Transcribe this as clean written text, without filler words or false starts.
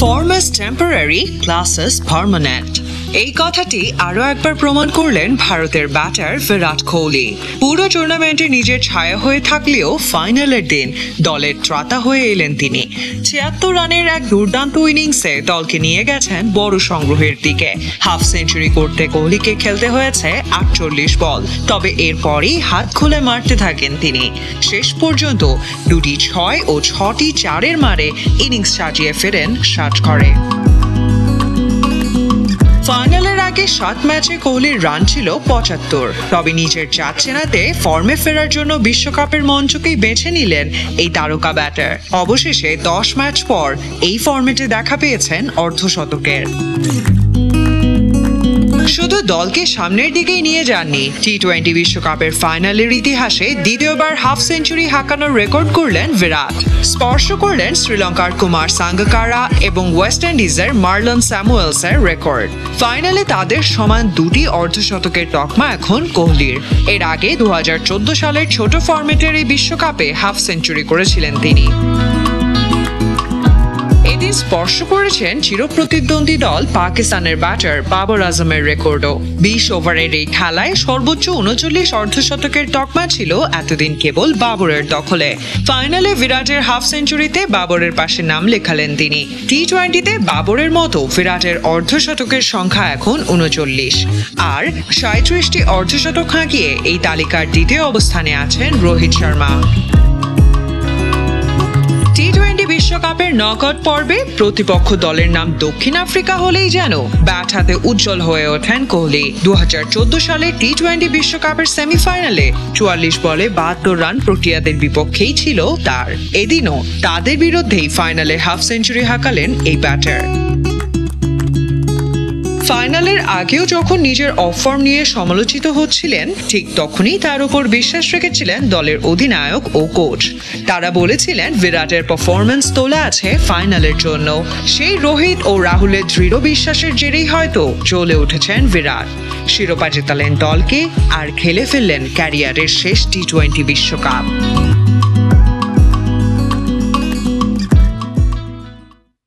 Form is temporary, class is permanent. এই কথাটি আরও একবার প্রমাণ করলেন ভারতের ব্যাটার বিরাট কোহলি। পুরো টুর্নামেন্টে নিজের ছায়া হয়ে থাকলেও ফাইনালের দিন দলের ত্রাতা হয়ে এলেন তিনি। ৭৬ রানের এক দুর্দান্ত ইনিংসে দলকে নিয়ে গেছেন বড় সংগ্রহের দিকে। হাফ সেঞ্চুরি করতে কোহলিকে খেলতে হয়েছে ৪৮ বল, তবে এরপরই হাত খুলে মারতে থাকেন তিনি। শেষ পর্যন্ত ২টি ৬ ও ৬টি ৪-এর মারে ইনিংস সাজিয়ে ফেরেন ৬০ ঘরে। ফাইনালের আগে ৭ ম্যাচে কোহলির রান ছিল ৭৫, তবে নিজের জাত চেনাতে ফর্মে ফেরার জন্য বিশ্বকাপের মঞ্চকেই বেছে নিলেন এই তারকা ব্যাটার। অবশেষে ১০ ম্যাচ পর এই ফর্মেটে দেখা পেয়েছেন অর্ধশতকের। শুধু দলকে সামনের দিকেই নিয়ে যাননি, টি-20 বিশ্বকাপের ফাইনালের ইতিহাসে দ্বিতীয়বার হাফ সেঞ্চুরি হাঁকানোর রেকর্ড করলেন বিরাট। স্পর্শ করলেন শ্রীলঙ্কার কুমার সাঙ্গাকারা এবং ওয়েস্ট ইন্ডিজের মার্লন স্যামুয়েলসের রেকর্ড। ফাইনালে তাদের সমান ২টি অর্ধশতকের তকমা এখন কোহলির। এর আগে ২০১৪ সালের ছোট ফরম্যাটের এই বিশ্বকাপে হাফ সেঞ্চুরি করেছিলেন তিনি। এদিন স্পর্শ করেছেন চিরপ্রতিদ্বন্দ্বী দল পাকিস্তানের ব্যাটার বাবর আজমের রেকর্ডও। ২০ ওভারের এই খেলায় সর্বোচ্চ ৩৯ অর্ধশতকের তকমা ছিল এতদিন কেবল বাবরের দখলে। ফাইনালে বিরাটের হাফ সেঞ্চুরিতে বাবরের পাশে নাম লেখালেন তিনি। টি-20তে বাবরের মতো বিরাটের অর্ধশতকের সংখ্যা এখন ৩৯, আর ৩৭টি অর্ধশতক হাঁকিয়ে এই তালিকার দ্বিতীয় অবস্থানে আছেন রোহিত শর্মা। টি-20 বিশ্বকাপের নকআউট পর্বে প্রতিপক্ষ দলের নাম দক্ষিণ আফ্রিকা হলেই যেন ব্যাট হাতে উজ্জ্বল হয়ে ওঠেন কোহলি। ২০১৪ সালে টি-20 বিশ্বকাপের সেমিফাইনালে ৪৪ বলে ৭২ রান প্রোটিয়াদের বিপক্ষেই ছিল তার। এদিনও তাদের বিরুদ্ধেই ফাইনালে হাফ সেঞ্চুরি হাঁকালেন এই ব্যাটার। ফাইনালের আগেও যখন নিজের অফ ফর্ম নিয়ে সমালোচিত হচ্ছিলেন, ঠিক তখনই তার উপর বিশ্বাস রেখেছিলেন দলের অধিনায়ক ও কোচ। তারা বলেছিলেন বিরাটের পারফরম্যান্স তোলা আছে ফাইনালের জন্য। সেই রোহিত ও রাহুলের দৃঢ় বিশ্বাসের জেরেই হয়তো জ্বলে উঠেছেন বিরাট। শিরোপা জেতালেন দলকে আর খেলে ফেললেন ক্যারিয়ারের শেষ টি-20 বিশ্বকাপ।